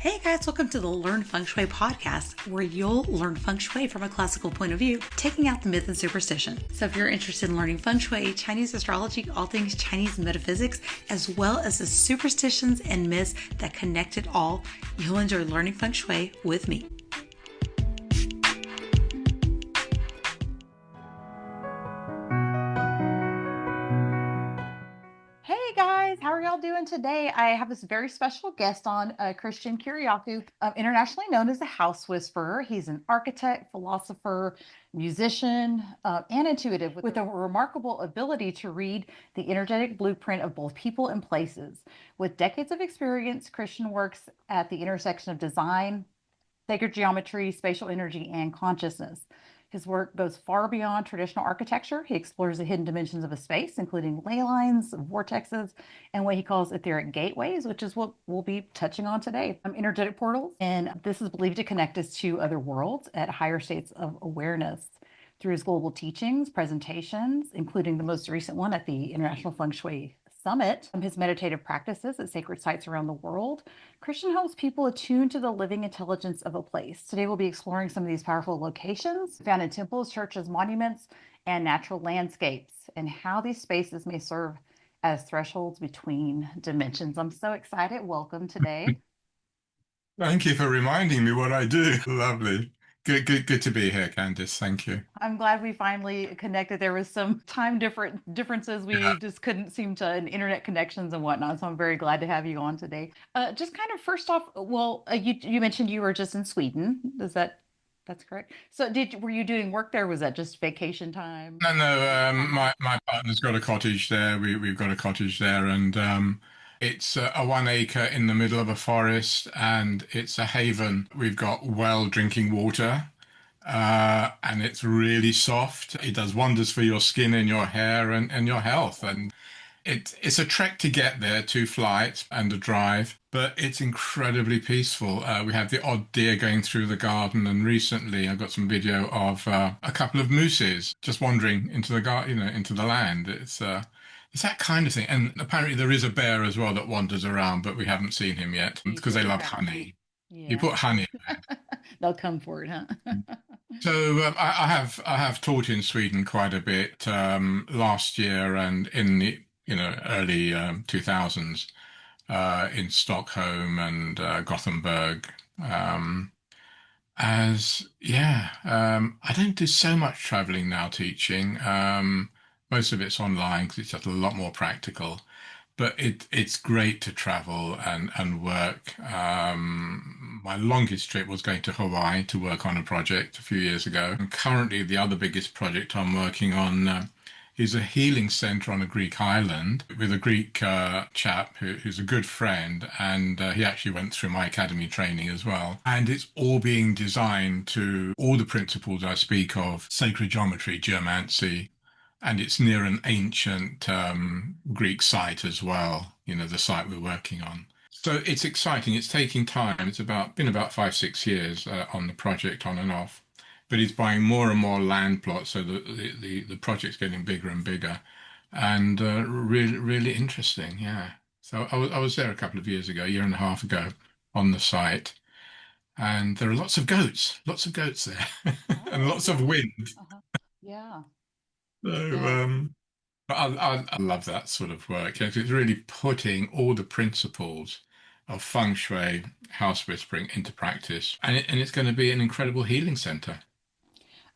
Hey guys, welcome to the Learn Feng Shui podcast, where you'll learn Feng Shui from a classical point of view, taking out the myth and superstition. So if you're interested in learning Feng Shui, Chinese astrology, all things Chinese metaphysics, as well as the superstitions and myths that connect it all, you'll enjoy learning Feng Shui with me. Hey guys, how are y'all doing today? I have this very special guest on, Christian Kyriacou, internationally known as the House Whisperer. He's an architect, philosopher, musician, and intuitive with a remarkable ability to read the energetic blueprint of both people and places. With decades of experience, Christian works at the intersection of design, sacred geometry, spatial energy, and consciousness. His work goes far beyond traditional architecture. He explores the hidden dimensions of a space, including ley lines, vortexes, and what he calls etheric gateways, which is what we'll be touching on today. Energetic portals, and this is believed to connect us to other worlds at higher states of awareness. Through his global teachings, presentations, including the most recent one at the International Feng Shui Summit, his meditative practices at sacred sites around the world, Christian helps people attune to the living intelligence of a place. Today, we'll be exploring some of these powerful locations found in temples, churches, monuments, and natural landscapes, and how these spaces may serve as thresholds between dimensions. I'm so excited. Welcome today. Thank you for reminding me what I do. Lovely. Good to be here, Candice. Thank you. I'm glad we finally connected. There was some time differences. Yeah. We just couldn't seem to, and internet connections and whatnot. So I'm very glad to have you on today. Just kind of first off, well, you mentioned you were just in Sweden. That's correct? So were you doing work there? Was that just vacation time? No. My partner's got a cottage there. We've got a cottage there, and it's a 1 acre in the middle of a forest, and it's a haven. We've got well drinking water. And it's really soft. It does wonders for your skin and your hair and your health. And it's a trek to get there, 2 flights and a drive, but it's incredibly peaceful. We have the odd deer going through the garden, and recently I got some video of a couple of mooses just wandering into the garden, into the land. It's that kind of thing. And apparently there is a bear as well that wanders around, but we haven't seen him yet Geez, because you'll they be love back. honey. You Yeah. put honey. They'll come for it, huh? So I have taught in Sweden quite a bit last year and in the early 2000s in Stockholm and Gothenburg. Um, I don't do so much traveling now teaching. Most of it's online because it's just a lot more practical. But it's great to travel and work. My longest trip was going to Hawaii to work on a project a few years ago. And currently, the other biggest project I'm working on is a healing center on a Greek island with a Greek chap who's a good friend, and he actually went through my academy training as well. And it's all being designed to all the principles I speak of: sacred geometry, geomancy, and it's near an ancient Greek site as well, the site we're working on. So it's exciting. It's taking time. It's been about 5, 6 years on the project, on and off. But he's buying more and more land plots, so the project's getting bigger and bigger, and really interesting. Yeah. So I was there a couple of years ago, a year and a half ago, on the site, and there are lots of goats there, and Oh, lots of yeah. wind. Uh-huh. Yeah. So Yeah. but I love that sort of work. It's really putting all the principles of feng shui, house whispering into practice, and it's going to be an incredible healing center.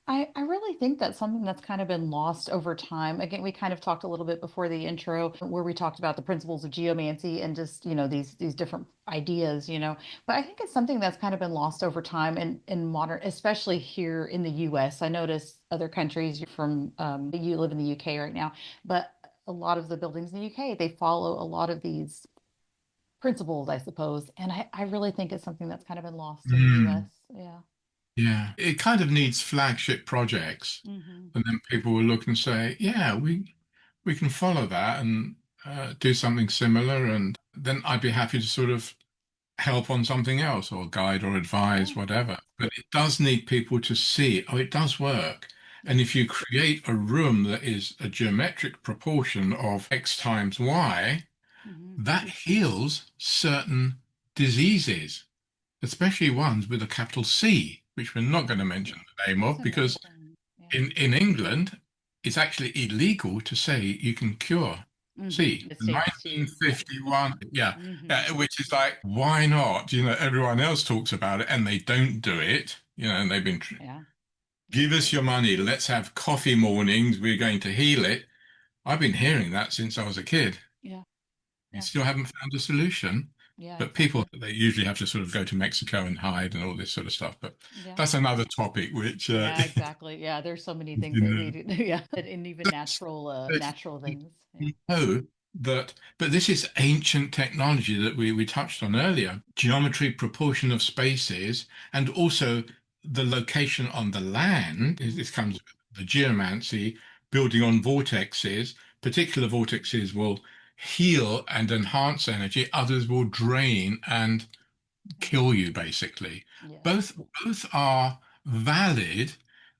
I really think that's something that's kind of been lost over time. Again, we kind of talked a little bit before the intro where we talked about the principles of geomancy and just, these different ideas, But I think it's something that's kind of been lost over time in modern, especially here in the US. I notice other countries you're from, you live in the UK right now, but a lot of the buildings in the UK, they follow a lot of these principles, I suppose. And I really think it's something that's kind of been lost in the US. Mm, Yeah. yeah, it kind of needs flagship projects, Hmm. and then people will look and say, "Yeah, we can follow that and do something similar," and then I'd be happy to sort of help on something else or guide or Yeah. advise, whatever. But it does need people to see, oh, it does work. And Yeah. if you create a room that is a geometric proportion of X times Y, Hmm. that heals certain diseases. especially ones with a capital C, which we're not going to mention the name That's of because interesting. Yeah. in England, it's actually illegal to say you can cure C. It states T. Yeah. 1951, yeah, Hmm. which is like, why not? You know, everyone else talks about it and they don't do it. You know, and they've been, Yeah. That's give us true. your money, let's have coffee mornings, we're going to heal it. I've been hearing that since I was a kid. Yeah. We Yeah. still haven't found a solution. Yeah. But people, Exactly. they usually have to sort of go to Mexico and hide and all this sort of stuff. But Yeah. that's another topic, which, Yeah. Exactly. Yeah. There's so many things you that know, we do. Yeah. And even but natural things. Yeah. you know that, but this is ancient technology that we touched on earlier. Geometry, proportion of spaces, and also the location on the land. Hmm. This comes with the geomancy, building on vortexes. Particular vortexes will heal and enhance energy. Others will drain and Yeah. kill you, basically. Yes. Both are valid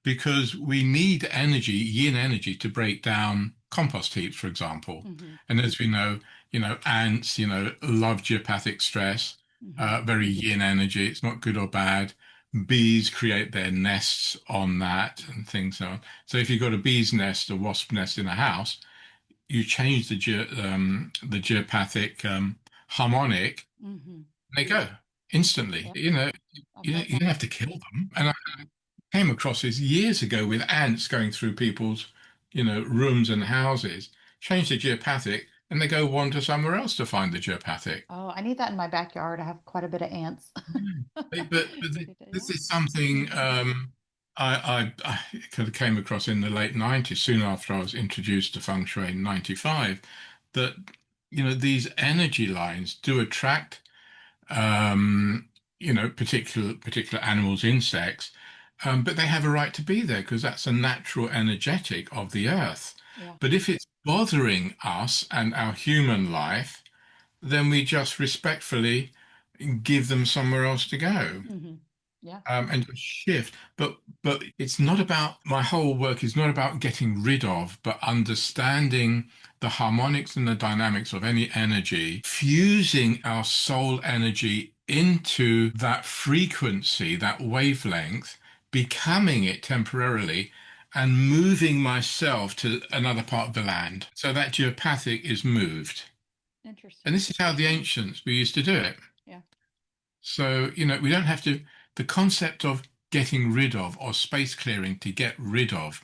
because we need energy, yin energy, to break down compost heaps, for example. Hmm. And as we know, ants, love geopathic stress, Hmm. very yin energy. It's not good or bad. Bees create their nests on that and things so on. So if you've got a bee's nest, a wasp nest in a house, you change the geopathic harmonic, Hmm. they go instantly. Yeah. I've You heard don't that. have to kill them. And I came across this years ago with ants going through people's, rooms and houses, change the geopathic, and they go wander somewhere else to find the geopathic. Oh, I need that in my backyard. I have quite a bit of ants. Mm. But this Yeah. is something I kind of came across in the late 90s, soon after I was introduced to Feng Shui in 95, that, these energy lines do attract um, particular animals, insects, but they have a right to be there because that's a natural energetic of the earth. Yeah. But if it's bothering us and our human life, then we just respectfully give them somewhere else to go. Hmm. Yeah. And just shift. But it's not about, my whole work is not about getting rid of, but understanding the harmonics and the dynamics of any energy, fusing our soul energy into that frequency, that wavelength, becoming it temporarily, and moving myself to another part of the land. So that geopathic is moved. And Interesting. this is how the ancients we used to do it. Yeah. So, we don't have to, the concept of getting rid of or space clearing to get rid of.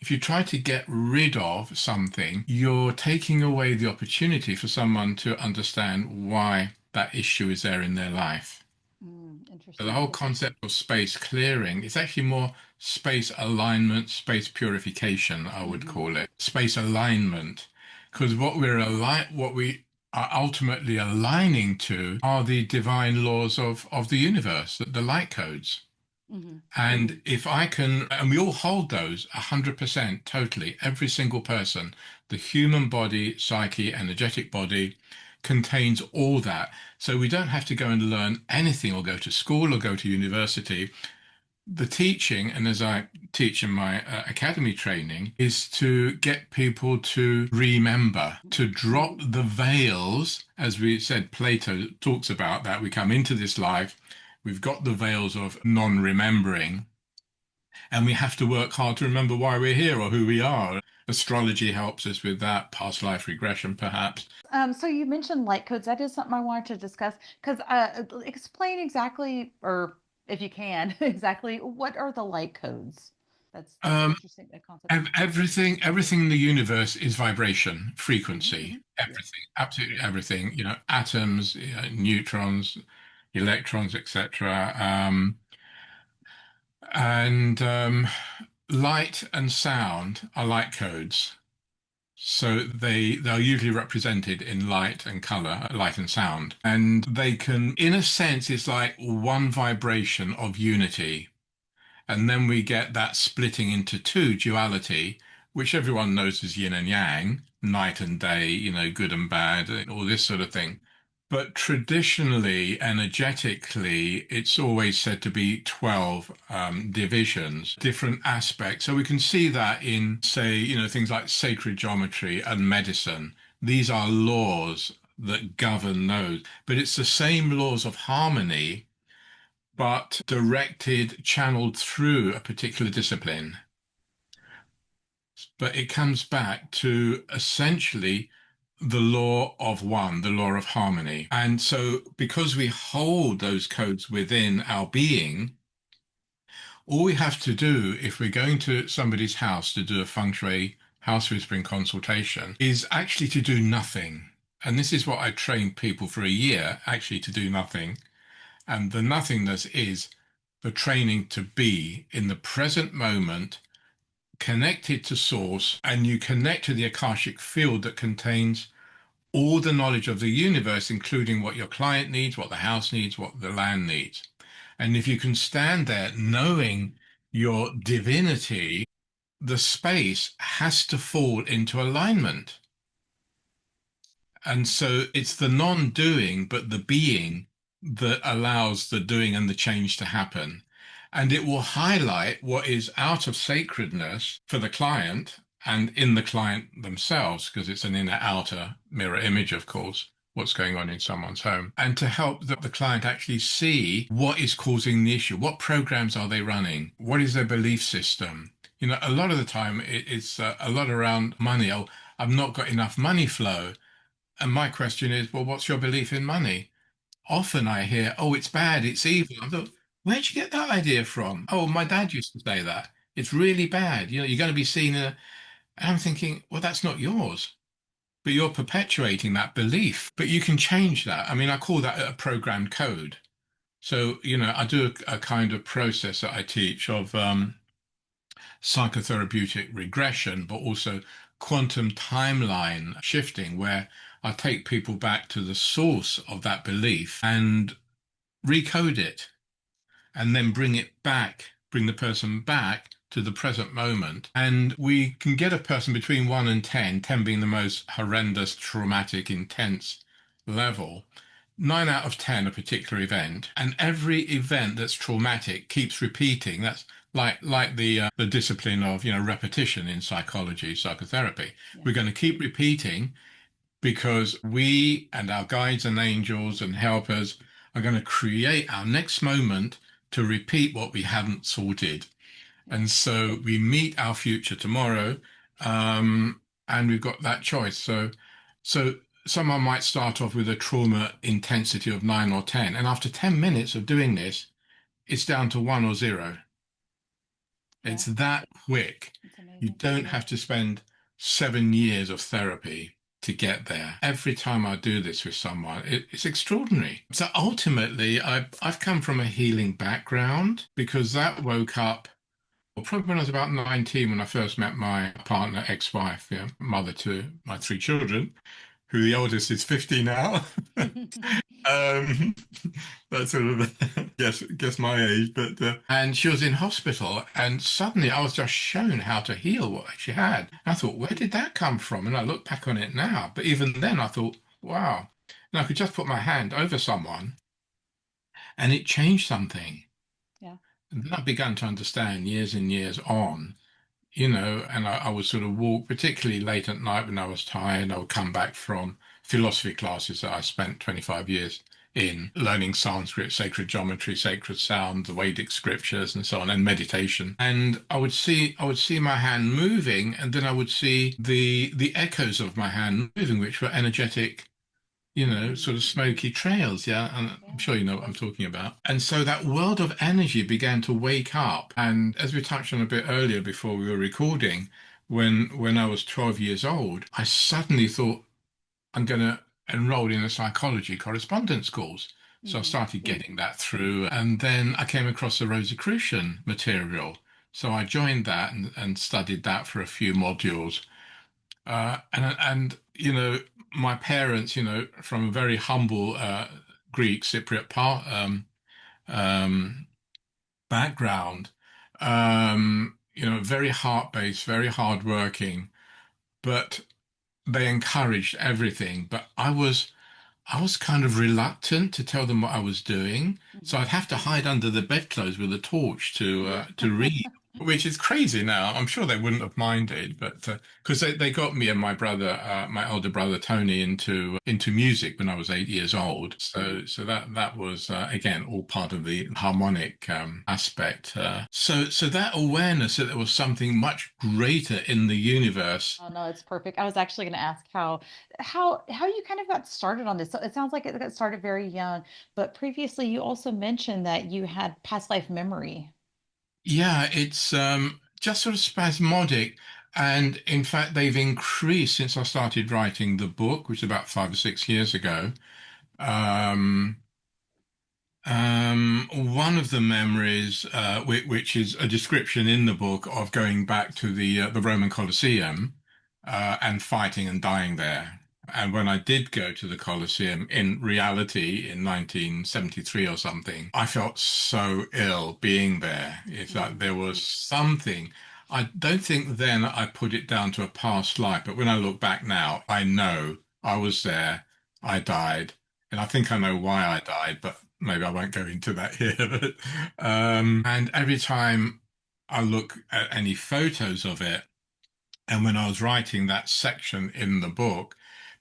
If you try to get rid of something, you're taking away the opportunity for someone to understand why that issue is there in their life. So the Interesting. whole concept of space clearing is actually more space alignment, space purification, I would Hmm. call it. Space alignment. Because what we are ultimately aligning to are the divine laws of the universe, the light codes. Hmm. And if I can, and we all hold those 100% totally, every single person, the human body, psyche, energetic body contains all that. So we don't have to go and learn anything or go to school or go to university. The teaching, and as I teach in my academy training, is to get people to remember, to drop the veils. As we said, Plato talks about that. We come into this life, we've got the veils of non remembering, and we have to work hard to remember why we're here or who we are. Astrology helps us with that, past life regression, perhaps. So you mentioned light codes. That is something I wanted to discuss because explain exactly, or if you can, exactly what are the light codes? That's Um, interesting. A concept. everything in the universe is vibration, Hmm. frequency. Hmm. Yeah. Everything, absolutely everything. Atoms, neutrons, electrons, etc. And light and sound are light codes. So they're usually represented in light and color, light and sound. And they can, in a sense, it's like one vibration of unity. And then we get that splitting into two, duality, which everyone knows as yin and yang, night and day, good and bad, and all this sort of thing. But traditionally, energetically, it's always said to be 12 divisions, different aspects. So we can see that in, say, things like sacred geometry and medicine. These are laws that govern those. But it's the same laws of harmony but directed, channeled through a particular discipline. But it comes back to essentially the law of one, the law of harmony. And so, because we hold those codes within our being, all we have to do if we're going to somebody's house to do a Feng Shui house whispering consultation is actually to do nothing. And this is what I trained people for a year actually to do nothing. And the nothingness is the training to be in the present moment, connected to source, and you connect to the Akashic field that contains all the knowledge of the universe, including what your client needs, what the house needs, what the land needs. And if you can stand there knowing your divinity, the space has to fall into alignment. And so it's the non-doing, but the being that allows the doing and the change to happen. And it will highlight what is out of sacredness for the client and in the client themselves, because it's an inner outer mirror image, of course, what's going on in someone's home, and to help the client actually see what is causing the issue. What programs are they running? What is their belief system? You know, a lot of the time it's a lot around money. Oh, I've not got enough money flow. And my question is, well, what's your belief in money? Often I hear, oh, it's bad, it's evil. I thought, where'd you get that idea from? Oh, my dad used to say that. It's really bad. You know, you're going to be seen. And I'm thinking, well, that's not yours, but you're perpetuating that belief. But you can change that. I mean, I call that a programmed code. So, you know, I do a kind of process that I teach of psychotherapeutic regression, but also quantum timeline shifting, where I take people back to the source of that belief and recode it, and then bring it back, bring the person back to the present moment. And we can get a person between 1 and 10, 10 being the most horrendous, traumatic, intense level. 9 out of 10 a particular event, and every event that's traumatic keeps repeating. That's like the discipline of repetition in psychology, psychotherapy. Yeah. We're going to keep repeating because we and our guides and angels and helpers are going to create our next moment to repeat what we haven't sorted. Yeah. And so we meet our future tomorrow, and we've got that choice. So someone might start off with a trauma intensity of 9 or 10, and after 10 minutes of doing this, it's down to 1 or 0. Yeah. It's that quick. It's You amazing. don't have to spend 7 years of therapy to get there. Every time I do this with someone, it's extraordinary. So ultimately, I've come from a healing background because that woke up. Well, probably when I was about 19 when I first met my partner, ex-wife, yeah, mother to my 3 children, who the oldest is 50 now. um, that's sort of guess my age, but and she was in hospital, and suddenly I was just shown how to heal what she had. I thought, where did that come from? And I look back on it now, but even then I thought, wow. And I could just put my hand over someone, and it changed something. Yeah. And then I began to understand years and years on, and I would sort of walk, particularly late at night when I was tired. I would come back from philosophy classes that I spent 25 years in, learning Sanskrit, sacred geometry, sacred sound, the Vedic scriptures, and so on, and meditation. And I would see my hand moving, and then I would see the echoes of my hand moving, which were energetic, sort of smoky trails. Yeah. And I'm Yeah. sure you know what I'm talking about. And so that world of energy began to wake up. And as we touched on a bit earlier before we were recording, when I was 12 years old, I suddenly thought I'm going to enroll in a psychology correspondence course. So I Mm-hmm. started getting that through. And then I came across the Rosicrucian material. So I joined that and studied that for a few modules. And my parents, from a very humble Greek Cypriot um, background, very heart-based, very hardworking, but they encouraged everything. But I was kind of reluctant to tell them what I was doing, so Mm-hmm. I'd have to hide under the bedclothes with a torch to Yeah. to read. which is crazy now. I'm sure they wouldn't have minded, but because they got me and my brother, my older brother Tony, into music when I was 8 years old. So that was again all part of the harmonic aspect. So that awareness that there was something much greater in the universe. Oh no, it's perfect. I was actually going to ask how you kind of got started on this. So it sounds like it got started very young, but previously you also mentioned that you had past life memory. Yeah, it's just sort of spasmodic. And in fact, they've increased since I started writing the book, which is about 5 or 6 years ago. Um, one of the memories, which is a description in the book of going back to the Roman Colosseum and fighting and dying there. And when I did go to the Colosseum in reality in 1973 or something, I felt so ill being there. It's like there was something. I don't think then I put it down to a past life, but when I look back now, I know I was there, I died, and I think I know why I died, but maybe I won't go into that here. But, and every time I look at any photos of it, and when I was writing that section in the book,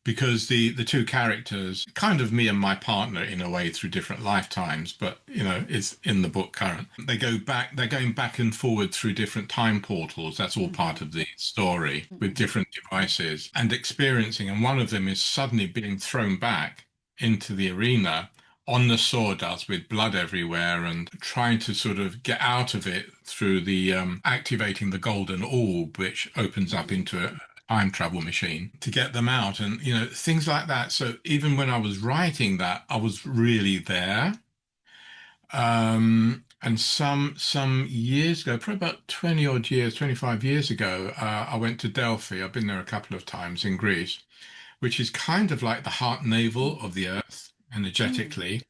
because the two characters, kind of me and my partner in a way through different lifetimes, but it's in the book current. They're going back and forward through different time portals. That's all part Hmm. of the story with Hmm. different devices and experiencing. And one of them is suddenly being thrown back into the arena on the sawdust with blood everywhere and trying to sort of get out of it through the activating the golden orb, which opens up Hmm. into a time travel machine to get them out and things like that. So even when I was writing that, I was really there. And some years ago, probably about 20 odd years, 25 years ago, I went to Delphi. I've been there a couple of times in Greece, which is kind of like the heart navel of the earth Hmm. energetically.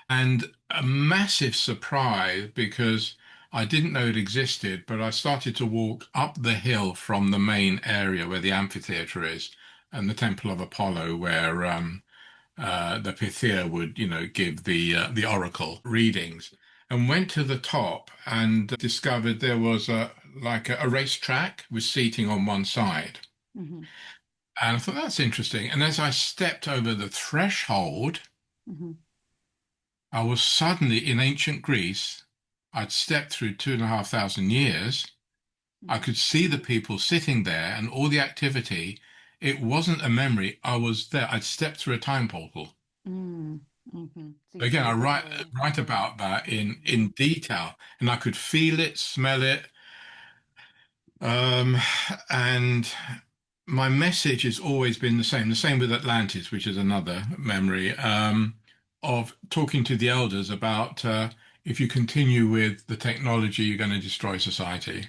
And a massive surprise because I didn't know it existed, but I started to walk up the hill from the main area where the amphitheater is and the Temple of Apollo, where the Pythia would, give the oracle readings, and went to the top and discovered there was a racetrack with seating on one side. Hmm. And I thought that's interesting. And as I stepped over the threshold, Hmm. I was suddenly in ancient Greece. I'd stepped through 2,500 years. I Hmm. could see the people sitting there and all the activity. It wasn't a memory. I was there. I'd stepped through a time portal. Mm. Hmm. So you Again, see I it write visually. write about that Hmm. in detail, and I could feel it, smell it, um, and my message has always been the same. The same with Atlantis, which is another memory of talking to the elders about if you continue with the technology, you're going to destroy society,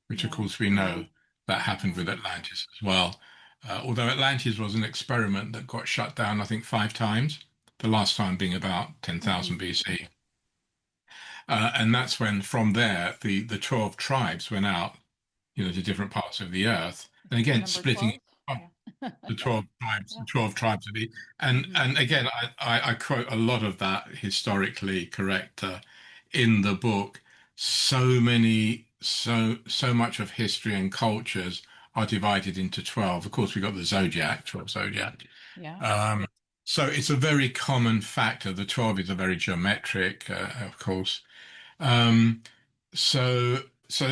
which of Yeah. course we know that happened with Yeah. Atlantis as well. Although Atlantis was an experiment that got shut down, I think 5 times, the last time being about Hmm. 10,000 BC. And that's when, from there, the 12 tribes went out, to different parts of the earth. And The again, number splitting 12. it up Yeah. the 12 tribes, the Yeah. 12 tribes of the, and Hmm. and again, I quote a lot of that historically correct in the book. So much of history and cultures are divided into 12. Of course, we've got the zodiac, 12 zodiac. Yeah. Um, so it's a very common factor. The 12 is a very geometric, of course. Um, so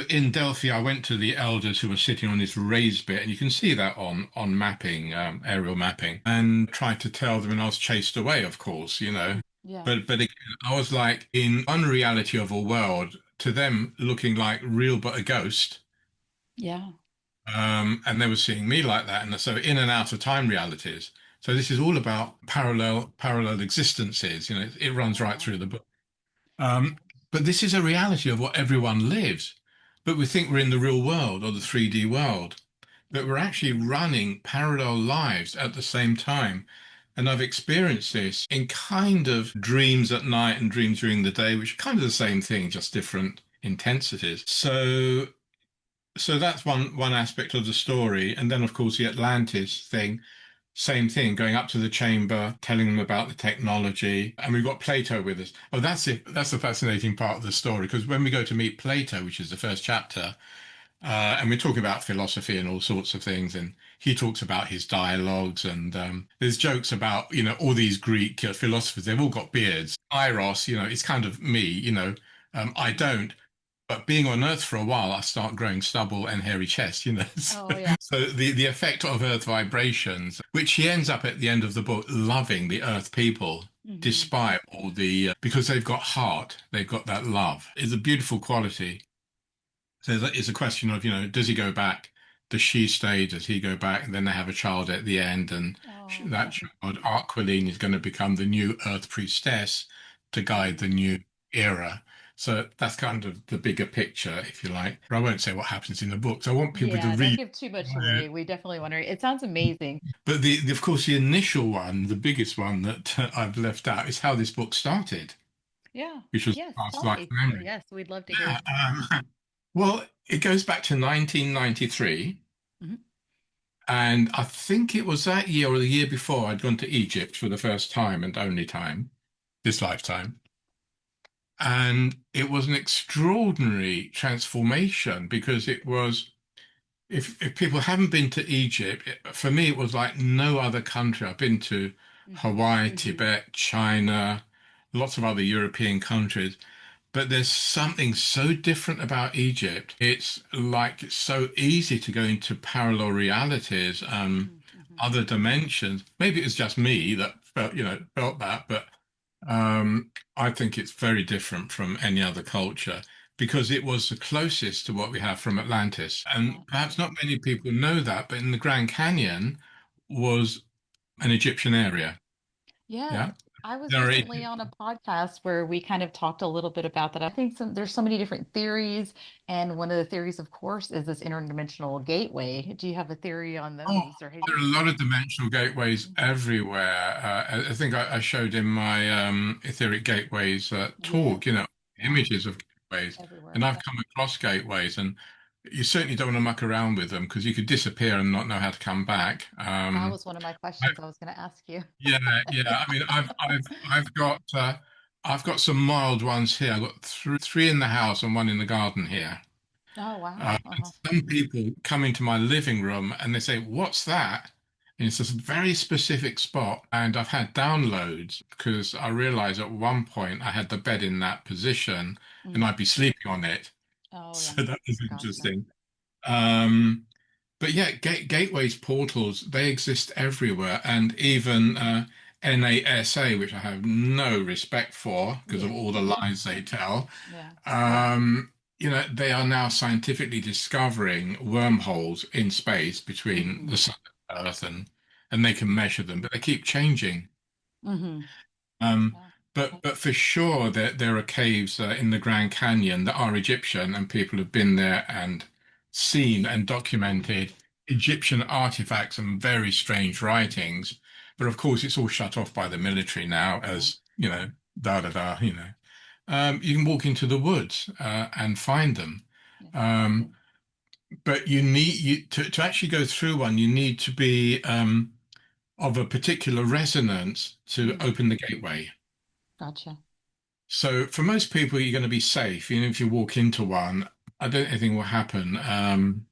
in Delphi, I went to the elders who were sitting on this raised bit, and you can see that on mapping, aerial mapping, and tried to tell them, and I was chased away, of course, Yeah. But again, I was like in unreality of a world to them looking like real but a ghost. Yeah. And they were seeing me like that, and so in and out of time realities. So this is all about parallel existences. It runs right Wow. through the book. Um, but this is a reality of what everyone lives. But we think we're in the real world or the 3D world, but we're actually running parallel lives at the same time. And I've experienced this in kind of dreams at night and dreams during the day, which are kind of the same thing, just different intensities. So that's one aspect of the story. And then, of course, the Atlantis thing. Same thing, going up to the chamber, telling them about the technology, and we've got Plato with us. Oh, that's it. That's the fascinating part of the story, because when we go to meet Plato, which is the first chapter, and we're talking about philosophy and all sorts of things, and he talks about his dialogues, and there's jokes about, all these Greek philosophers. They've all got beards. Iros, it's kind of me. I Mhm. don't. But being on Earth for a while, I start growing stubble and hairy chest. Oh yeah. So the effect of Earth vibrations, which he ends up at the end of the book loving the Earth people, Hmm. despite all because they've got heart, they've got that love. It's a beautiful quality. So it's a question of, does he go back? Does she stay? Does he go back? And then they have a child at the end, and Oh that yeah. child, Aqualine, is going to become the new Earth priestess to guide Hmm. the new era. So that's kind of the bigger picture, if you like. But I won't say what happens in the books. I want people to Yeah, don't read. give too much away. We definitely want to. It sounds amazing. But of course, the initial one, the biggest one that I've left out is how this book started, Yeah. which was Yes, Past tell Life me. Memory. Yes, we'd love to Yeah, hear. well, it goes back to 1993. Mhm. And I think it was that year or the year before I'd gone to Egypt for the first time and only time, this lifetime. And it was an extraordinary transformation because it was, if people haven't been to Egypt, for me, it was like no other country. I've been to Mhm. Hawaii, Tibet, China, lots of other European countries. But there's something so different about Egypt. It's like it's so easy to go into parallel realities, Mhm. Mhm. other dimensions. Maybe it's just me that felt that, but I think it's very different from any other culture because it was the closest to what we have from Atlantis. Yeah. And perhaps Yeah. not many people know that, but in the Grand Canyon was an Egyptian area. Yes. Yeah. I was There are recently on a podcast where we kind of talked a little bit about that. I think there's so many different theories, and one of the theories, of course, is this interdimensional gateway. Do you have a theory on Oh, those, or have there you? are a lot of dimensional gateways Mhm. everywhere. I think I showed in my etheric gateways Yes. talk, Yeah. images of gateways, and Everywhere. I've Yeah. come across gateways, and you certainly don't want to muck around with them because you could disappear and not know how to come back. That was one of my questions I was going to ask you. Yeah, yeah. I mean, I've got some mild ones here. I've got three in the house and one in the garden here. Oh, wow. And Uh-huh. some people come into my living room and they say, "What's that?" And it's this very specific spot. And I've had downloads because I realized at one point I had the bed in that position and Mm. I'd be sleeping on it. Oh, yeah. So that was Gotcha. interesting. Um, but yeah, gateways, portals, they exist everywhere. And even NASA, which I have no respect for because of Yeah. all the lies they tell, Yeah. they are now scientifically discovering wormholes in space between Hmm. the sun and Earth, and they can measure them, but they keep changing. Hmm. Um, Yeah. but for sure, there are caves in the Grand Canyon that are Egyptian, and people have been there and seen and documented Egyptian artifacts and very strange writings. But of course, it's all shut off by the military now, Yeah. as da da da. You can walk into the woods and find them. Yeah. Um, but to actually go through one, you need to be of a particular resonance to Mm. open the gateway. Gotcha. So for most people, you're going to be safe. Even if you walk into one, I don't think anything will happen.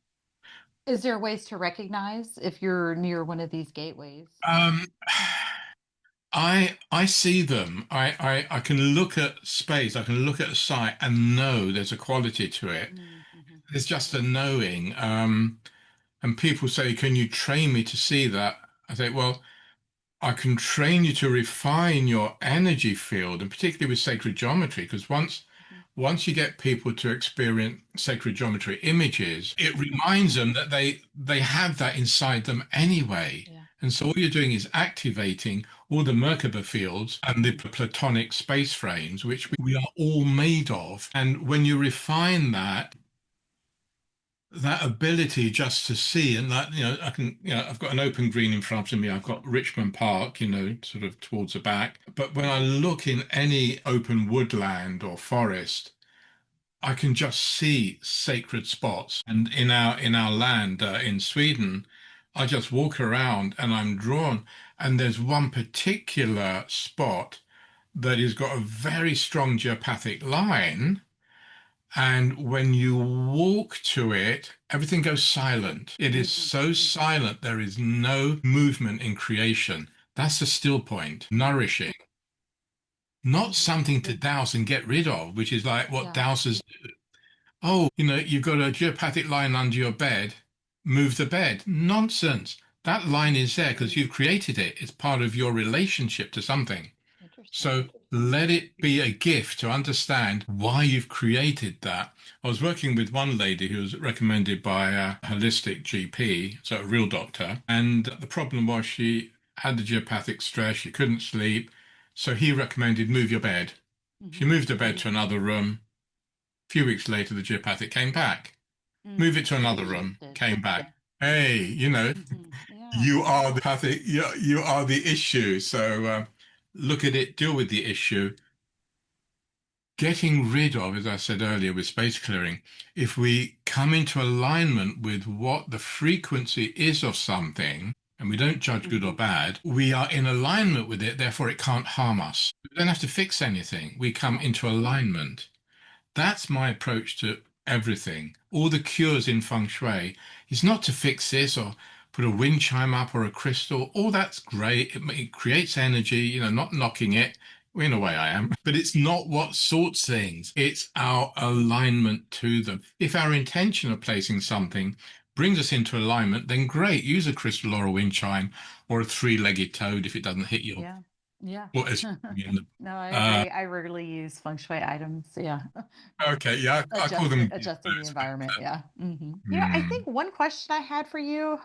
Is there ways to recognize if you're near one of these gateways? Um, I see them. I can look at space. I can look at a site and know there's a quality to it. Mm-hmm. There's just a knowing. And people say, "Can you train me to see that?" I say, "Well, I can train you to refine your energy field, and particularly with sacred geometry, because once you get people to experience sacred geometry images, it reminds them that they have that inside them anyway. Yeah. And so all you're doing is activating all the Merkaba fields and the Mm-hmm. platonic space frames, which we are all made of. And when you refine that ability just to see and that I can I've got an open green in front of me. I've got Richmond Park, sort of towards the back, but when I look in any open woodland or forest, I can just see sacred spots. And in our land in Sweden, I just walk around and I'm drawn. And there's one particular spot that has got a very strong geopathic line. And when you walk to it, everything goes silent. It is so silent, there is no movement in creation. That's the still point, nourishing, not something to douse and get rid of, which is like what Yeah. dowsers. Oh, you've got a geopathic line under your bed, move the bed. Nonsense. That line is there because you've created it. It's part of your relationship to something. Interesting. So let it be a gift to understand why you've created that. I was working with one lady who was recommended by a holistic GP, so a real doctor, and the problem was she had the geopathic stress, she couldn't sleep, so he recommended move your bed. She Hmm. moved her bed to another room. A few weeks later, the geopathic came back. Mm. Move it to another room, Shifted. came back. Hey, Yeah. you are the pathic, you are the issue. So look at it, deal with the issue. Getting rid of, as I said earlier, with space clearing, if we come into alignment with what the frequency is of something, and we don't judge good or bad, we are in alignment with it, therefore it can't harm us. We don't have to fix anything. We come Yeah. into alignment. That's my approach to everything. All the cures in Feng Shui is not to fix this or put a wind chime up or a crystal. All that's great. It creates energy, not knocking it. Well, in a way, I am. But it's not what sorts things. It's our alignment to them. If our intention of placing something brings us into alignment, then great. Use a crystal or a wind chime or a three-legged toad if it doesn't hit your, Yeah. Yeah. or as in the, No, I uh, agree. I rarely use feng shui items. Yeah. okay, yeah, I call them Adjusting the gizmos. environment. Yeah. I Hmm. think one question I had for you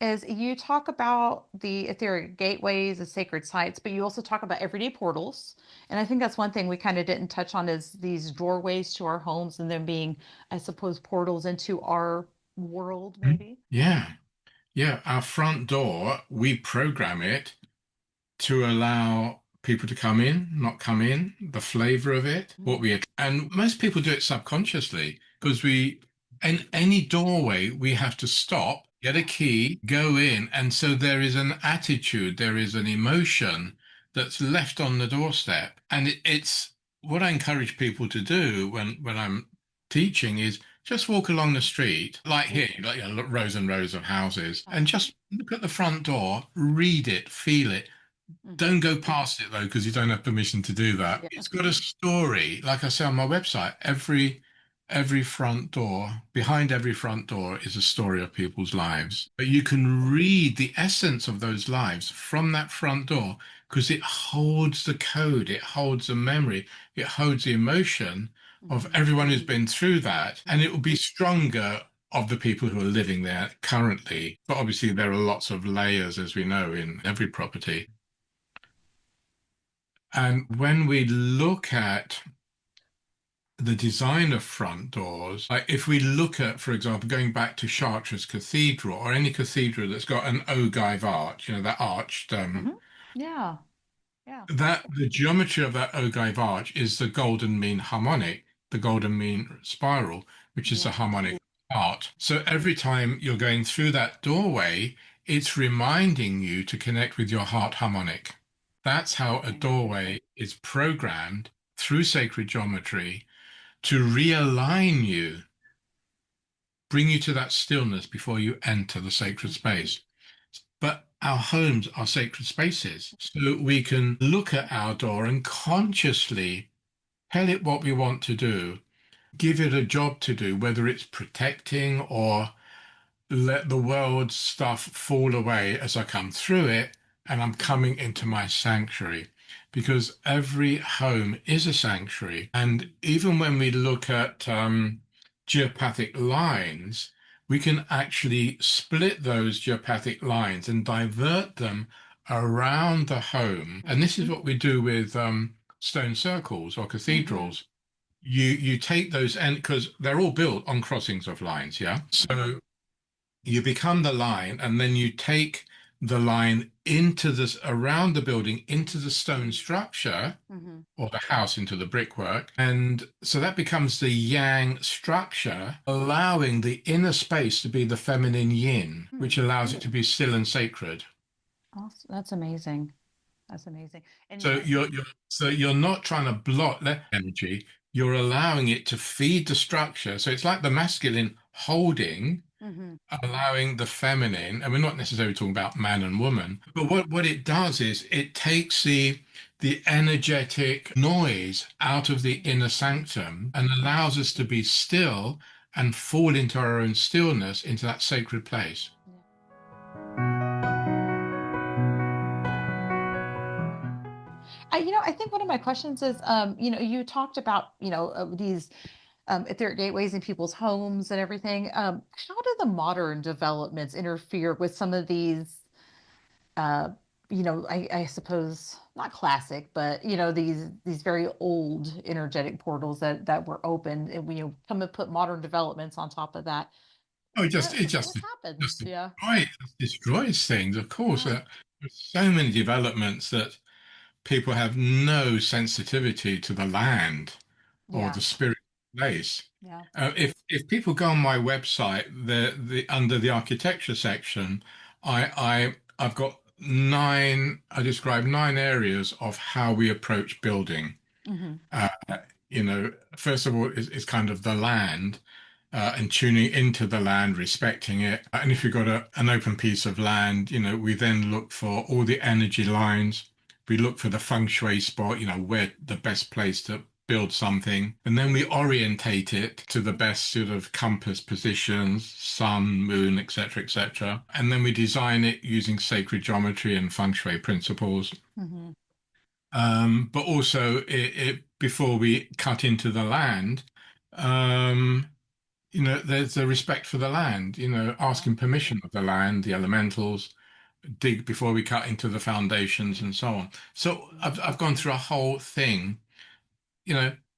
is you talk about the etheric gateways and sacred sites, but you also talk about everyday portals. And I think that's one thing we kind of didn't touch on is these doorways to our homes and them being, I suppose, portals into our world, maybe. Yeah, yeah. Our front door, we program it to allow people to come in, not come in, the flavor of it, and most people do it subconsciously because in any doorway, we have to stop, get a key, go in. And so there is an attitude, there is an emotion that's left on the doorstep. And it's what I encourage people to do when I'm teaching is just walk along the street, like here, like rows and rows of houses, and Uh-huh. just look at the front door, read it, feel it. Hmm. Don't go past it though, because you don't have permission to do that. Yeah. It's got a story. Like I say on my website, every front door, behind every front door is a story of people's lives. But you can read the essence of those lives from that front door because it holds the code, it holds the memory, it holds the emotion of Hmm. everyone who's been through that. And it will be stronger of the people who are living there currently. But obviously, there are lots of layers, as we know, in every property. And when we look at the design of front doors, like if we look at, for example, going back to Chartres Cathedral or any cathedral that's got an ogive arch, that arched, Hmm. Yeah. Yeah. that the geometry of that ogive arch is the golden mean harmonic, the golden mean spiral, which is the Yeah. harmonic art. So every time you're going through that doorway, it's reminding you to connect with your heart harmonic. That's how a Interesting. doorway is programmed through sacred geometry to realign you, bring you to that stillness before you enter the sacred space. But our homes are sacred spaces. So we can look at our door and consciously tell it what we want to do, give it a job to do, whether it's protecting or let the world's stuff fall away as I come through it, and I'm coming into my sanctuary. Because every home is a sanctuary. And even when we look at geopathic lines, we can actually split those geopathic lines and divert them around the home. And this is what we do with stone circles or Hmm. cathedrals. You take those, and because they're all built on crossings of lines, yeah. So you become the line, and then you take the line into this around the building into the stone structure Hmm. or the house into the brickwork. And so that becomes the yang structure, allowing the inner space to be the feminine yin, Hmm. which allows it to be still and sacred. Awesome. That's amazing. That's amazing. And So you're not trying to block that energy. You're allowing it to feed the structure. So it's like the masculine holding, mhm. allowing the feminine, and we're not necessarily talking about man and woman, but what it does is it takes the energetic noise out of the inner sanctum and allows us to be still and fall into our own stillness, into that sacred place. I think one of my questions is, you talked about, these etheric gateways in people's homes and everything. How do the modern developments interfere with some of these, uh, I suppose not classic, but these very old energetic portals that were open, and we come and put modern developments on top of that. Oh, What just happens? Yeah. destroys things. Of course, Yeah. there's so many developments that people have no sensitivity to the land or Yeah. the spirit place. Yeah. If people go on my website, the under the architecture section, I've got nine. I describe nine areas of how we approach building. Hmm. Uh, First of all, is kind of the land and tuning into the land, respecting it. And if you've got an open piece of land, we then look for all the energy lines. We look for the feng shui spot, where the best place to build something. And then we orientate it to the best sort of compass positions, sun, moon, etc., etc. And then we design it using sacred geometry and feng shui principles. Hmm. But also, before we cut into the land, um, there's a respect for the land, Yeah. asking permission of the land, the elementals, dig before we cut into the foundations and so on. So I've gone through a whole thing,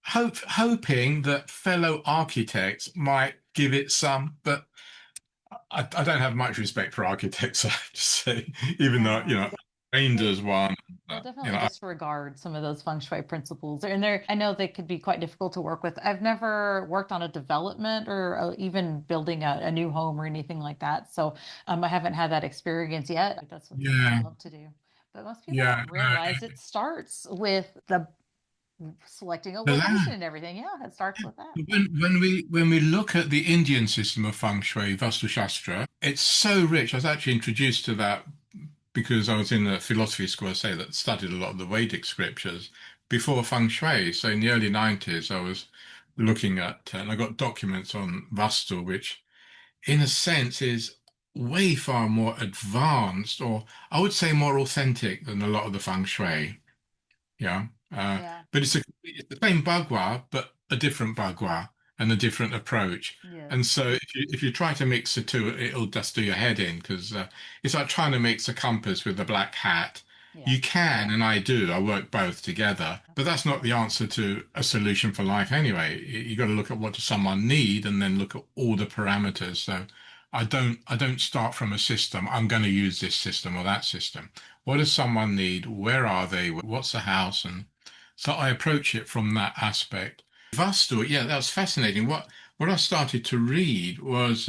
hoping that fellow architects might give it some, but I don't have much respect for architects, I have to say, even though, Yeah. trained They as one, they'll you definitely know, disregard some of those feng shui principles. And I know they could be quite difficult to work with. I've never worked on a development or even building a new home or anything like that. So I haven't had that experience yet. Like, that's something I'd yeah, love to do. But most people yeah, don't no, realize it starts with the selecting a the location land. and everything. Yeah, it starts with that. Yeah. When we look at the Indian system of feng shui, Vastu Shastra, it's so rich. I was actually introduced to that because I was in a philosophy school, I say, that studied a lot of the Vedic scriptures before feng shui. So in the early 90s, I was looking at, and I got documents on Vastu, which in a sense is way far more advanced, or I would say more authentic than a lot of the feng shui. Yeah. Yeah. But it's the same Bagua, but a different Bagua and a different approach. Yes. And so if you try to mix the two, it'll just do your head in because it's like trying to mix a compass with a black hat. Yeah. You can, and I do. I work both together, but that's not the answer to a solution for life anyway. You got to look at what does someone need and then look at all the parameters. So I don't start from a system. I'm going to use this system or that system. What does someone need? Where are they? What's the house? And so I approach it from that aspect. Vastu, yeah, that was fascinating. What I started to read was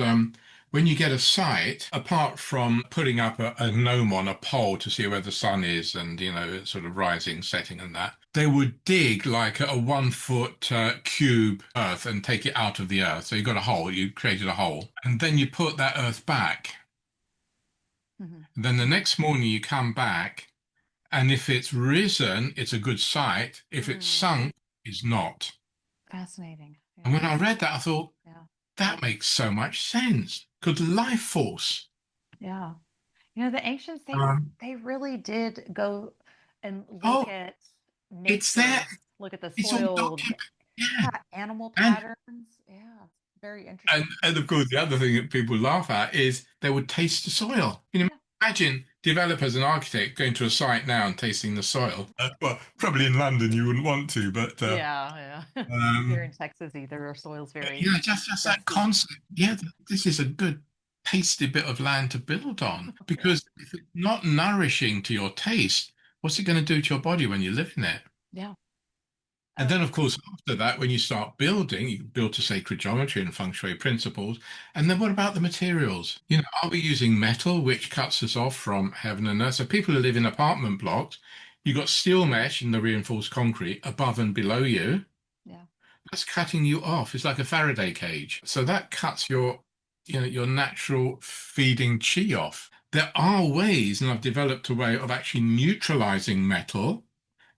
when you get a site, apart from putting up a gnome on a pole to see where the sun is and it's sort of rising, setting and that, they would dig like a 1 foot cube earth and take it out of the earth. So you got a hole, you created a hole, and then you put that earth back. Hmm. And then the next morning you come back, and if it's risen, it's a good site. If it's Mm. sunk, it's not. Fascinating. And Yeah. when I read that, I thought, Yeah. that makes so much sense. Because life force, Yeah. The ancients, um, they really did go and look oh, at it's there. nature, look at the It's all soil, documented. Yeah. animal And patterns. Yeah, it's very and interesting. and of course, the other thing that people laugh at is they would taste the soil. Yeah. Imagine developers and architects going to a site now and tasting the soil. Well, probably in London you wouldn't want to, but Yeah, yeah. Here in um, Texas, either our soil's very just that dusty. concept. Yeah, this is a good. tasty bit of land to build on. Yeah. Because if it's not nourishing to your taste, what's it going to do to your body when you live in it? Yeah. And Oh, then, of course, after that, when you start building, you build to sacred geometry and feng shui principles. And then what about the materials? Are we using metal, which cuts us off from heaven and earth? So people who live in apartment blocks, you've got steel mesh and the reinforced concrete above and below you. yeah. That's cutting you off. It's like a Faraday cage. So that cuts your natural feeding chi off. There are ways, and I've developed a way of actually neutralizing metal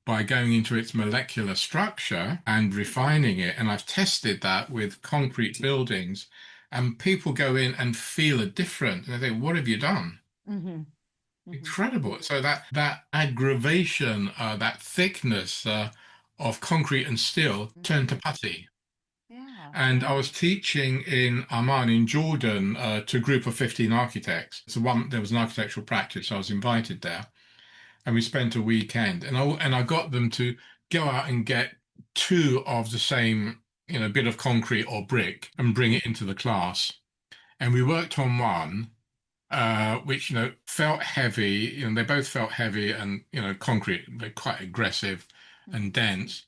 by going into its molecular structure and refining it. And I've tested that with concrete buildings, and people go in and feel a difference. And they think, "What have you done?" Mm-hmm. Mm-hmm. Incredible. So that aggravation, that thickness of concrete and steel turned to Mm-hmm. putty. Yeah. And I was teaching in Amman in Jordan to a group of 15 architects. There was an architectural practice. I was invited there, and we spent a weekend. And I got them to go out and get two of the same, bit of concrete or brick and bring it into the class. And we worked on one, which felt heavy. They both felt heavy and concrete, but quite aggressive and dense.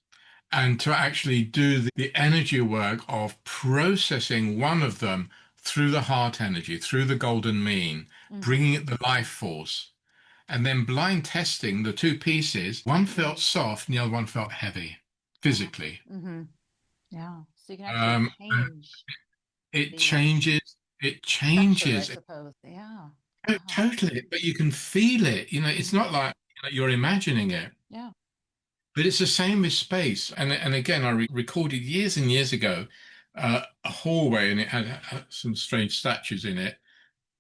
And to actually do the energy work of processing one of them through the heart energy, through the golden mean, Mm-hmm. bringing it the life force, and then blind testing the two pieces. One felt soft, and the other one felt heavy Wow. physically. Mm-hmm. Yeah. So you can actually And change it the changes. It pressure, I changes. suppose. Yeah. Oh, Wow. totally, but you can feel it. It's Mm-hmm. not like you're imagining it, Yeah. but it's the same with space. And again, I recorded years and years ago a hallway, and it had some strange statues in it.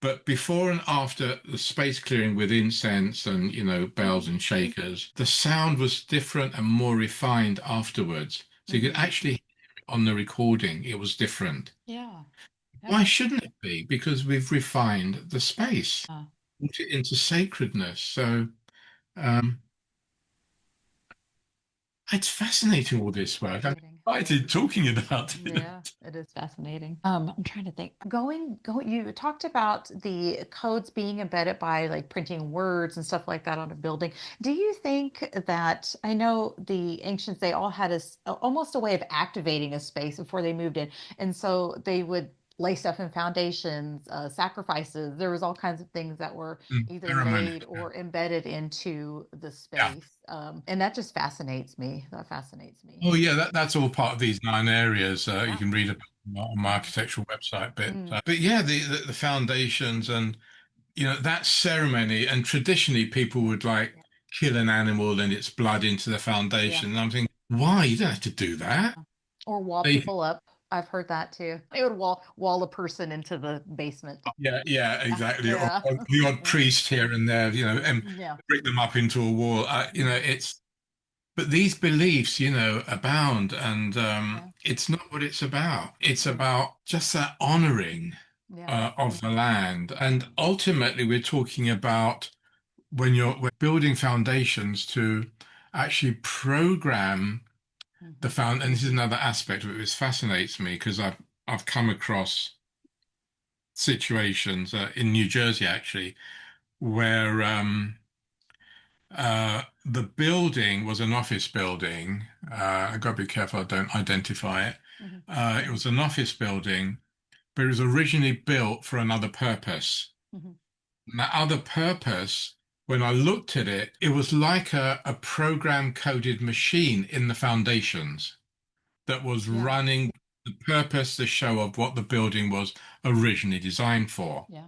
But before and after the space clearing with incense and bells and shakers, the sound was different and more refined afterwards. So you could Mm-hmm. actually hear it on the recording. It was different. Yeah. Why Yeah. shouldn't it be? Because we've refined the space, Uh, put it into sacredness. So um, it's fascinating all this work. I'm fascinating. excited talking about Yeah, it. it is fascinating. I'm trying to think. You talked about the codes being embedded by like printing words and stuff like that on a building. Do you think that I know the ancients, they all had almost a way of activating a space before they moved in. And so they would lay stuff in foundations, sacrifices. There was all kinds of things that were either Ceremony. laid or embedded into the Yeah. space. And that just fascinates me. That fascinates me. Oh, yeah, that's all part of these 9 areas. You Yeah. can read about on my Mhm. architectural website bit. Mm. But yeah, the foundations and that ceremony, and traditionally people would like Yeah. kill an animal and its blood into the Yeah. foundation. And I'm thinking, why? You don't have to do that. Or wall They, people up. I've heard that too. They would wall a person into the basement. yeah, yeah, Yeah. exactly. Yeah. Or the odd priest here and there, and Yeah. break them up into a wall. Mhm. But these beliefs, abound, and Yeah. it's not what it's about. It's Mhm. about just that honoring Yeah. of the land, and ultimately, we're talking about we're building foundations to actually program the Mhm. found. And this is another aspect of it which fascinates me because I've come across situations in New Jersey actually where the building was an office building. I've got to be careful I don't identify it. Mhm. It was an office building, but it was originally built for another purpose. Mhm. And that other purpose, when I looked at it, it was like a program coded machine in the foundations that was Yeah. running the purpose, the show of what the building was originally designed for. Yeah.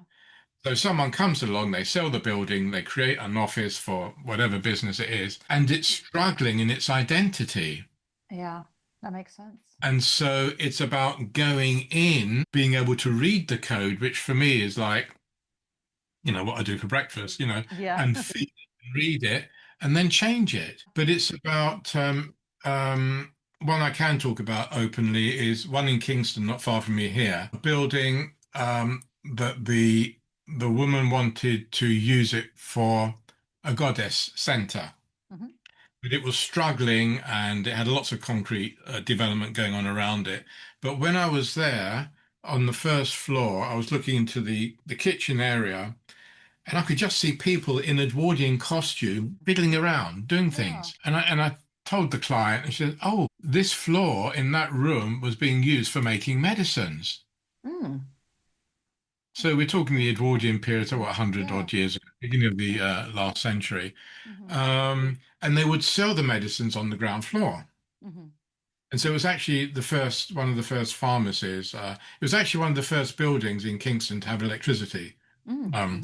So someone comes along, they sell the building, they create an office for whatever business it is, and it's struggling in its identity. Yeah. That makes sense. And so it's about going in, being able to read the code, which for me is like, what I do for breakfast, Yeah. and feel it and read it and then change it. But it's about one I can talk about openly is one in Kingston, not far from me here, a building that the woman wanted to use it for a goddess center. Mhm. But it was struggling and it had lots of concrete development going on around it. But when I was there, on the first floor, I was looking into the kitchen area, and I could just see people in Edwardian costume fiddling around, doing Yeah. things. And I told the client, and she said, "Oh, this floor in that room was being used for making medicines." Mm. So we're talking the Edwardian period, so what, 100 Yeah. odd years ago, beginning of the Yeah. last century. Hmm. And they would sell the medicines on the ground floor. Hmm. And so it was actually one of the first pharmacies. It was actually one of the first buildings in Kingston to have electricity. Mm. Um,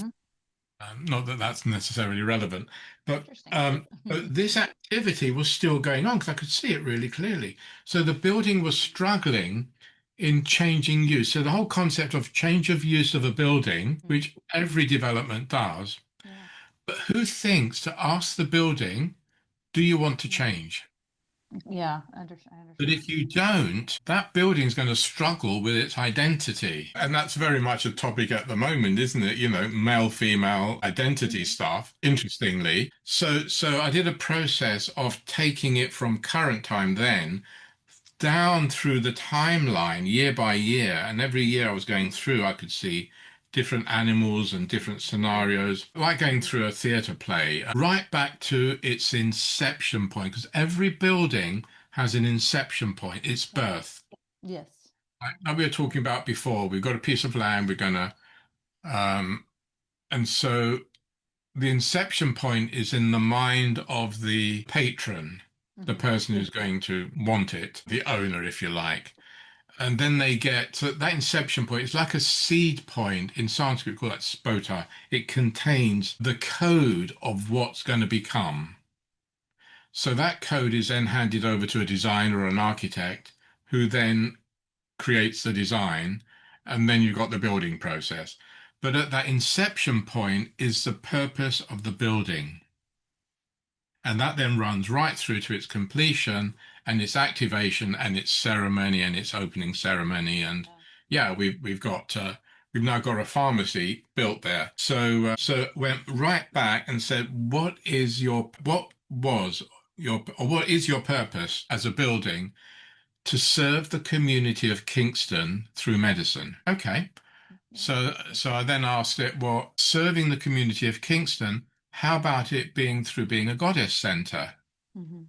Hmm. not that that's necessarily relevant, but Interesting. this activity was still going on because I could see it really clearly. So the building was struggling in changing use. So the whole concept of change of use of a building, Hmm. which every development does, Yeah. but who thinks to ask the building, do you want to Mm. change? Yeah. I But understand. if you don't, that building's going to struggle with its identity. And that's very much a topic at the moment, isn't it? You know, male, female identity Hmm. stuff, interestingly. So I did a process of taking it from current time then down through the timeline year by year. And every year I was going through, I could see different animals and different scenarios, like going through a theatre play, right back to its inception point, because every building has an inception point, its Yeah. birth. Yes. Like we were talking about before, we've got a piece of land, we're going to, um, and so the inception point is in the mind of the patron, the Hmm. person who's going to want it, the owner, if you like. And then they get so that inception point. It's like a seed point in Sanskrit, we call that spota. It contains the code of what's going to become. So that code is then handed over to a designer or an architect who then creates the design, and then you've got the building process. But at that inception point is the purpose of the building. And that then runs right through to its completion and its activation and its ceremony and its opening ceremony. And Yeah. yeah, we've now got a pharmacy built there. So went right back and said, what was your or what is your purpose as a building to serve the community of Kingston through medicine? Okay. Yeah. So I then asked it, well, serving the community of Kingston, how about it being through being a goddess center? Hmm.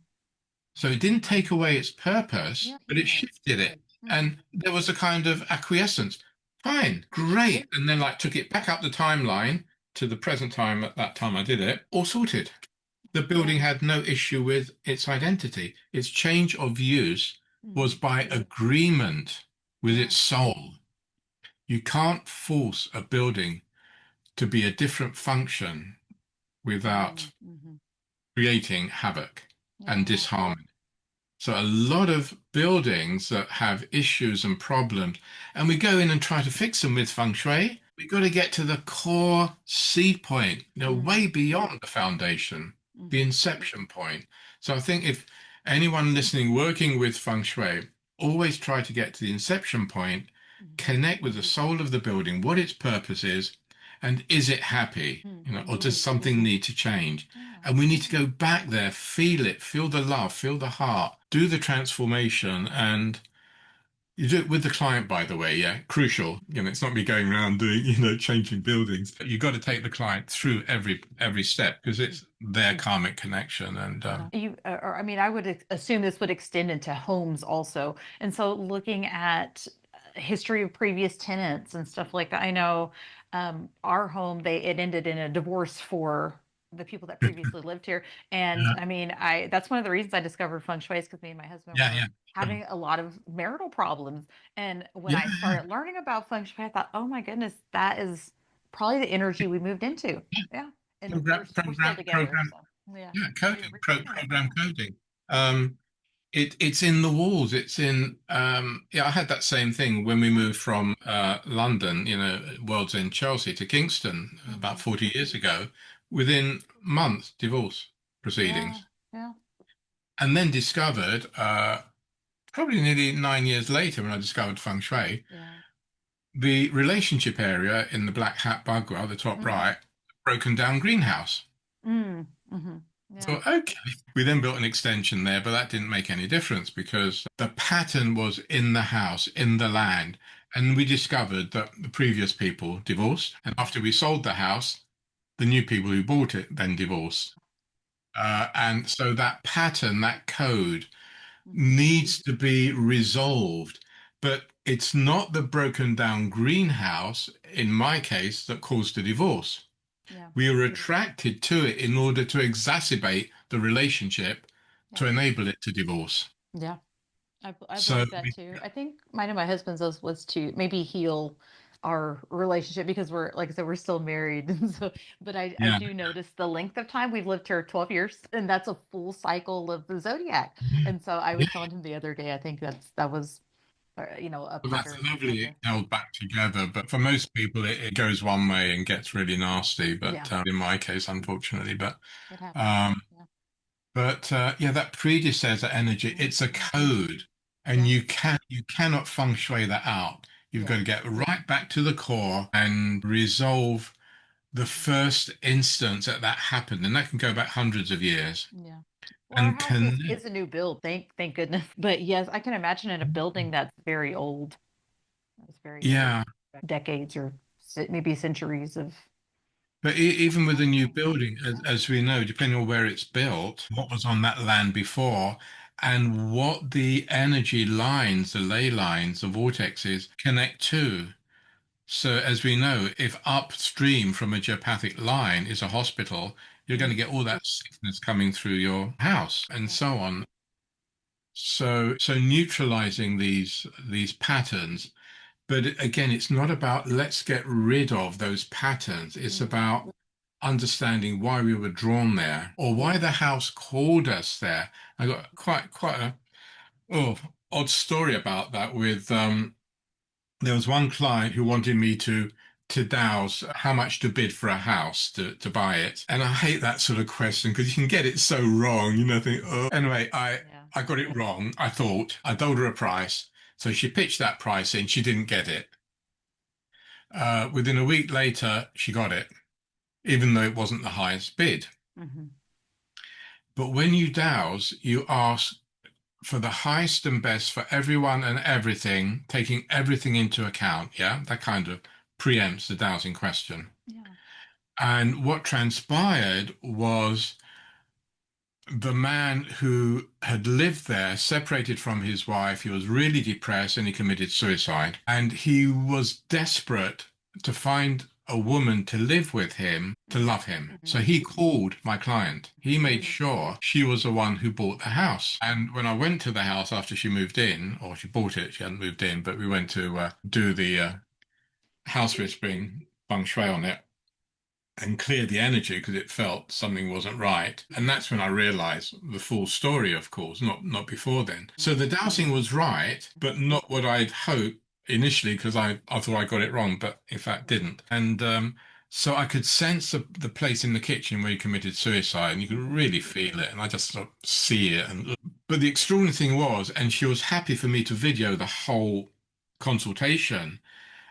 So it didn't take away its purpose, Yeah. but it Yeah. shifted it. Hmm. And there was a kind of acquiescence. Fine, great. And then like took it back up the timeline to the present time at that time I did it, all sorted. The Yeah. building had no issue with its identity. Its change of use was Hmm. by agreement with Yeah. its soul. You can't force a building to be a different function without Mm-hmm. creating havoc and Yeah. disharmony. So a lot of buildings that have issues and problems, and we go in and try to fix them with feng shui, we've got to get to the core seed point, Mm-hmm. way beyond the foundation, the Mm-hmm. inception point. So I think if anyone listening working with feng shui, always try to get to the inception point, connect with the soul of the building, what its purpose is, and is it happy? Or Mm-hmm. does something need to change? Yeah. And we need to go back there, feel it, feel the love, feel the heart, do the transformation. And you do it with the client, by the way. Yeah, crucial. It's not me going around doing, changing buildings. You've got to take the client through every step because it's their karmic connection. And Yeah. Or I mean, I would assume this would extend into homes also. And so looking at history of previous tenants and stuff like that, I know our home, it ended in a divorce for the people that previously lived here. And yeah, I mean, that's one of the reasons I discovered feng shui is because me and my husband yeah, were yeah, sure. having a lot of marital problems. And when Yeah, I started learning about feng shui, I thought, oh my goodness, that is probably the energy we moved into. Yeah. And we're still together. program. So yeah. Yeah, We coding, reconnect. program coding. Um, it's in the walls. It's in yeah, I had that same thing when we moved from London, World's End Chelsea to Kingston about Hmm. 40 years ago. Within months, divorce Yeah. proceedings. Yeah. And then discovered probably nearly 9 years later when I discovered Feng Shui, Yeah. the relationship area in the Black Hat Bagua, the top Hmm. right, broken down greenhouse. Mm. Hmm. So, Yeah. okay. We then built an extension there, but that didn't make any difference because the pattern was in the house, in the land. And we discovered that the previous people divorced. And after we sold the house, the new people who bought it then divorced. And so that pattern, that code Mhm. needs to be resolved. But it's not the broken down greenhouse, in my case, that caused the divorce. Yeah. We were attracted to it in order to exacerbate the relationship Yeah. to enable it to divorce. Yeah. I So, believe that too. I think mine and my husband's was to maybe heal our relationship because we're, like I said, we're still married. And so, but I yeah. do notice the length of time we've lived here 12 years, and that's a full cycle of the zodiac. And so I Yeah. was telling him the other day, I think that was, a Well, that's pattern we had lovely to, held back together, but for most people, it goes one way and gets really nasty. yeah, But in my case, unfortunately, it happens. um, Yeah. yeah, that predecessor energy, Hmm. it's a code, and Yeah. you cannot feng shui that out. You've got Yeah. to get right back to the core and resolve the first instance that that happened, and that can go back hundreds of years. Yeah. Well, our And house can is a new build, thank goodness. But yes, I can imagine in a building that's very old. It's very old, yeah, decades or maybe centuries of. but even with a new building, as we know, depending on where it's built, what was on that land before, and what the energy lines, the ley lines, the vortexes connect to. So, as we know, if upstream from a geopathic line is a hospital, you're going to Mhm. get all that sickness coming through your house and Yeah. so on. So neutralizing these patterns, but again, it's not about let's get rid of those patterns. It's Mhm. about understanding why we were drawn there or why Yeah. the house called us there. I got quite a odd story about that with there was one client who wanted me to douse how much to bid for a house to buy it. And I hate that sort of question because you can get it so wrong, think, oh. Anyway, Yeah. I got it wrong. I thought I told her a price. So she pitched that price in. She didn't get it. Within a week later, she got it, even though it wasn't the highest bid. Hmm. But when you douse, you ask for the highest and best for everyone and everything, taking everything into account. Yeah, that kind of preempts the dowsing question. Yeah. And what transpired was the man who had lived there, separated from his wife, he was really depressed and he committed suicide. And he was desperate to find a woman to live with him, to Hmm. love him. So he called my client. He made Hmm. sure she was the one who bought the house. And when I went to the house after she moved in, or she bought it, she hadn't moved in, but we went to do the house whispering feng shui on it and clear the energy because it felt something wasn't right. And that's when I realized the full story, of course, not before then. So the dowsing was right, but not what I'd hoped initially because I thought I got it wrong, but in fact didn't. And so I could sense the place in the kitchen where he committed suicide, and you could really feel it, and I just sort of see it. And but the extraordinary thing was, and she was happy for me to video the whole consultation,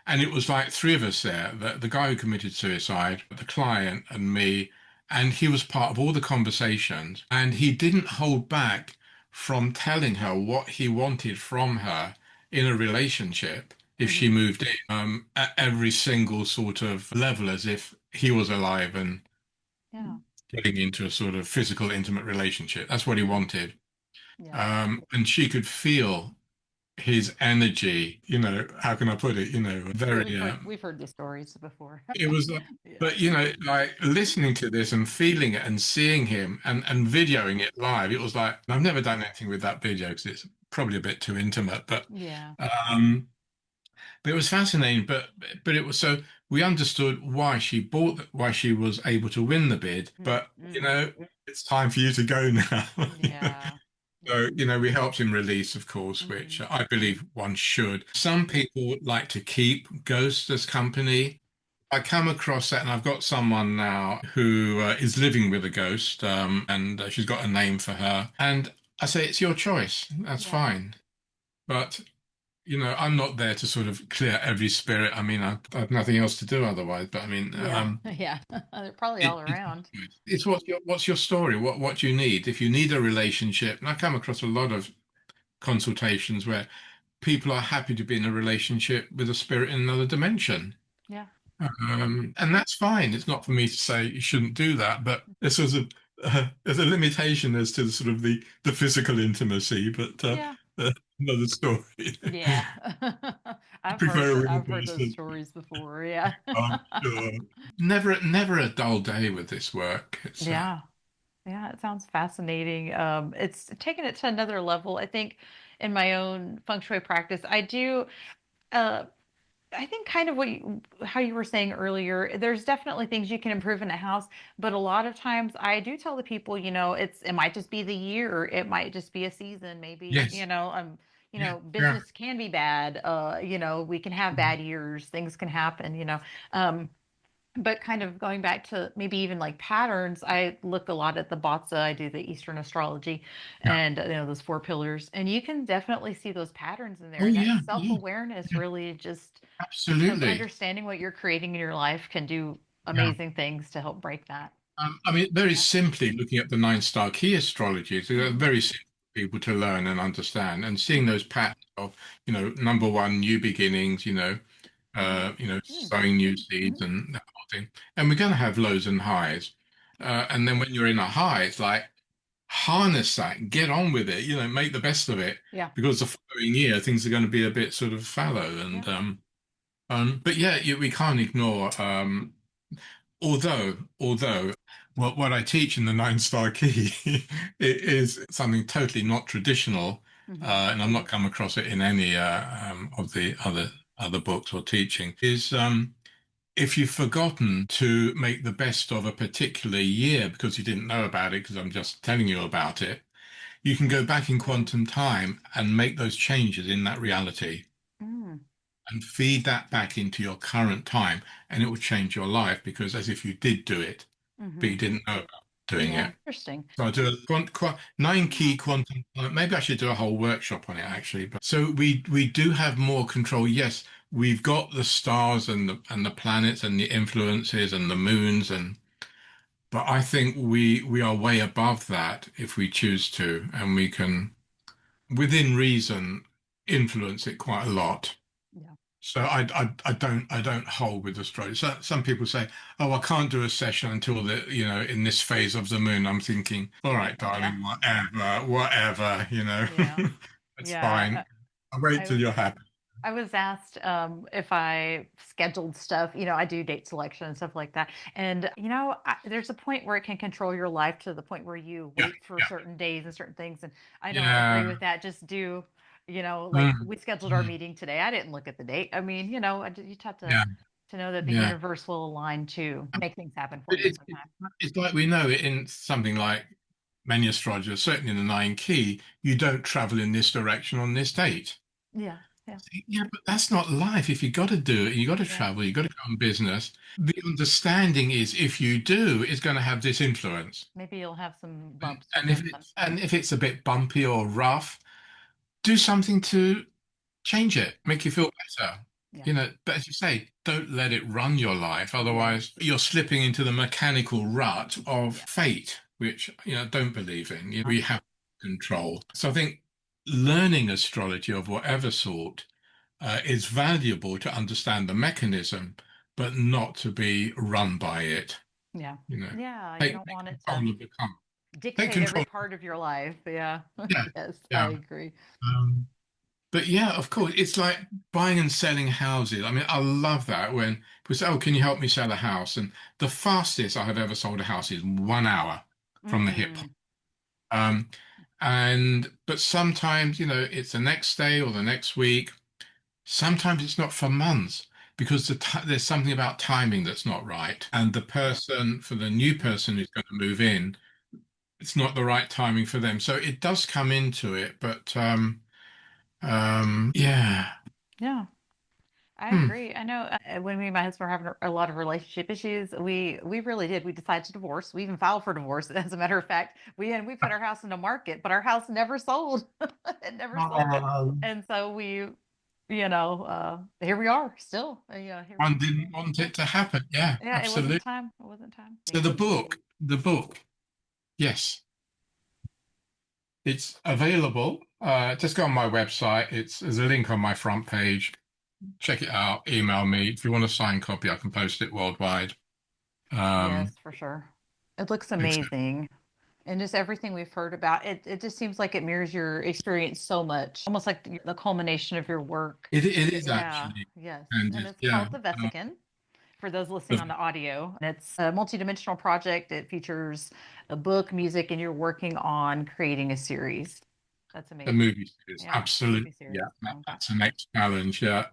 and it was like three of us there, the guy who committed suicide, the client, and me. And he was part of all the conversations. And he didn't hold back from telling her what he wanted from her in a relationship if she Hmm. moved in, at every single sort of level, as if he was alive and Yeah. getting into a sort of physical, intimate relationship. That's what he wanted. Yeah. And she could feel his energy, how can I put it, Yeah. very, We've heard the stories before. it was, Yeah. but like listening to this and feeling it and seeing him and videoing it live, it was like, I've never done anything with that video because it's probably a bit too intimate, Yeah. um, but it was fascinating. But it was so we understood why she was able to win the bid, but Mm-hmm. it's time for you to go now. Yeah. Yeah. So, we helped him release, of course, which Hmm. I believe one should. Some people like to keep ghosts as company. I come across that, and I've got someone now who is living with a ghost, and she's got a name for her. And I say, it's your choice. That's Yeah. fine. But, I'm not there to sort of clear every spirit. I mean, I have nothing else to do otherwise. But I mean, Yeah. Yeah. They're probably it, all it, around. it's what's your story? What do you need? If you need a relationship, and I come across a lot of consultations where people are happy to be in a relationship with a spirit in another dimension. Yeah. And that's fine. It's not for me to say you shouldn't do that, but there's a limitation as to the sort of the physical intimacy, but Yeah. another story. Yeah. I prefer a real I've heard those person. stories before. Yeah. I'm sure. Never a dull day with this work. It's Yeah. Yeah, it sounds fascinating. It's taken it to another level. I think in my own feng shui practice, uh, I think kind of how you were saying earlier, there's definitely things you can improve in a house, but a lot of times I do tell the people, it might just be the year, it might just be a season, maybe, yes, yeah, yeah, business can be bad. We can have bad years, things can happen, Um, but kind of going back to maybe even like patterns, I look a lot at the Batsa. I do the Eastern astrology, yeah. and those four pillars, and you can definitely see those patterns in there. Oh And that yeah, self yeah, awareness yeah. really just of Absolutely. understanding what you're creating in your life can do Yeah. amazing things to help break that. I mean, very Yeah. simply looking at the nine-star key astrology, they're Hmm. very simple for people to learn and understand, and seeing those patterns of, number one, new beginnings, Hmm. Hmm. sowing new Hmm. seeds and that whole thing. And we're going to have lows and highs. And then when you're in a high, it's like harness that, get on with it, make the best of it, Yeah. because the following year things are going to be a bit sort of fallow. Yeah. But yeah, we can't ignore. Although, what I teach in the nine-star key it is something totally not traditional, Hmm. and I've not come across it in any of the other books or teaching. Is if you've forgotten to make the best of a particular year because you didn't know about it, because I'm just telling you about it, you can go back in quantum time and make those changes in that reality Mm. and feed that back into your current time, and it will change your life because as if you did do it, but Hmm. you didn't know about doing Yeah. it. Interesting. So I do a nine Yeah. key quantum. Maybe I should do a whole workshop on it actually. But so we do have more control. Yes, we've got the stars and the planets and the influences and the moons but I think we are way above that if we choose to, and we can within reason influence it quite a lot. Yeah. So I don't hold with astrology. So some people say, "Oh, I can't do a session until in this phase of the moon." I'm thinking, "All right, Yeah. darling, whatever, Yeah. it's Yeah. fine. I'll wait I till you're happy." I was asked if I scheduled stuff. I do date selection and stuff like that. And, there's a point where it can control your life to the point where you Yeah, wait for yeah, certain days and certain things. And I don't agree yeah, with that. Just do, like mm, we scheduled our mm, meeting today. I didn't look at the date. I mean, you just have yeah, to know that the yeah. universe will align to make things happen for But you it's sometimes. it's like we know it in something like many astrologers, certainly in the nine key, you don't travel in this direction on this date. Yeah. Yeah. Yeah, but that's not life. If you got to do it, you got to Yeah. travel, you got to go on business. The understanding is if you do, it's going to have this influence. Maybe you'll have some And, bumps or and if something. it's a bit bumpy or rough, do something to change it, make you feel better. Yeah. But as you say, don't let it run your life. Yeah. Otherwise, you're slipping into the mechanical rut of Yeah. fate, which, don't believe in. Uh, We have control. So I think learning astrology of whatever sort is valuable to understand the mechanism, but not to be run by it. Yeah. You know, Yeah. You take, don't take want it to control of the come. Take dictate every control. part of your life. Yeah. Yeah, Yes, I yeah. agree. Um, but yeah, of course, it's like buying and selling houses. I mean, I love that when people say, "Oh, can you help me sell a house?" And the fastest I have ever sold a house is 1 hour from the hip. Mm, Um, but sometimes, it's the next day or the next week. Sometimes it's not for months because there's something about timing that's not right. And for the new person who's going to move in, it's not the right timing for them. So it does come into it, but yeah. yeah, I Hmm. agree. I know when me and my husband were having a lot of relationship issues, we really did. We decided to divorce. We even filed for divorce. As a matter of fact, we put our house in the market, but our house never sold. It never sold. And so here we are still. Yeah, here we One are. didn't want it to happen. Yeah, Yeah, it wasn't absolutely. time. It wasn't time. So Yeah. the book, yes, it's available. Just go on my website. There's a link on my front page. Check it out. Email me if you want a signed copy. I can post it worldwide. Yes, Um, for sure. It looks it's- amazing. And just everything we've heard about it, it just seems like it mirrors your experience so much, almost like the culmination of your work. it is Yeah, actually, yes. and And it's yeah, called the uh, VESICAN for those listening the, on the audio. And it's a multidimensional project. It features a book, music, and you're working on creating a series. That's the amazing. movie series. Yeah, Absolutely, movie yeah. series. Okay. That's the next challenge. Yeah.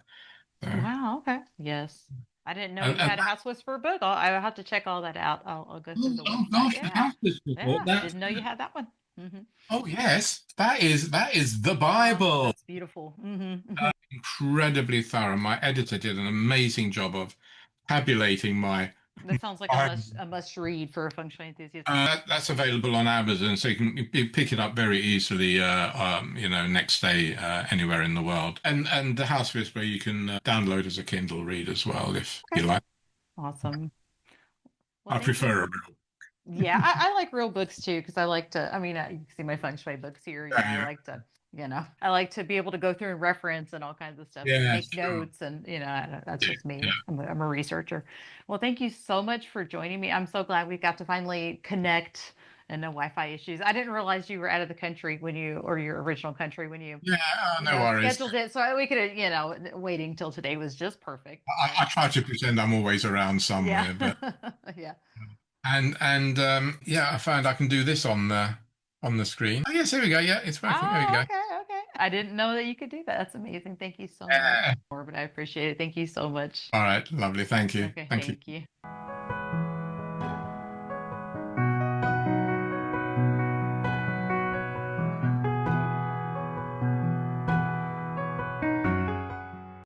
So, Wow. Okay. Yes. I didn't know and, you and had a House Whisperer book. I'll have to check all that out. I'll go through oh, the oh website. gosh, the Yeah. house is Yeah. that's Didn't know you had that one. Hmm. oh yes, that is the Oh, Bible. that's beautiful. Hmm. Incredibly thorough. My editor did an amazing job of tabulating my That sounds like Bible. a must read for a feng shui enthusiast. That's available on Amazon, so you pick it up very easily. Next day anywhere in the world. And the House Whisperer you can download as a Kindle read as well if you Okay. like. Awesome. Well, I thank you. prefer a real. Yeah, I like real books too because I like to. I mean, you can see my feng shui books here. Yeah, I Yeah, like to. I like to be able to go through and reference and all kinds of stuff and yeah, make sure. notes. And that's Yeah, just me. yeah. I'm a researcher. Well, thank you so much for joining me. I'm so glad we got to finally connect and no Wi-Fi issues. I didn't realize you were out of the country or your original country when you, Yeah, no worries. scheduled it. So we could, waiting till today was just perfect. So I try to pretend I'm always around yeah, somewhere, but yeah. yeah, I found I can do this on the screen. Oh yes, here we go. Yeah, it's working. There we Oh, go. okay, okay. I didn't know that you could do that. That's amazing. Thank you so much, Yeah. Corbin. I appreciate it. Thank you so much. All right, lovely. Thank you. Okay, Thank you. thank you.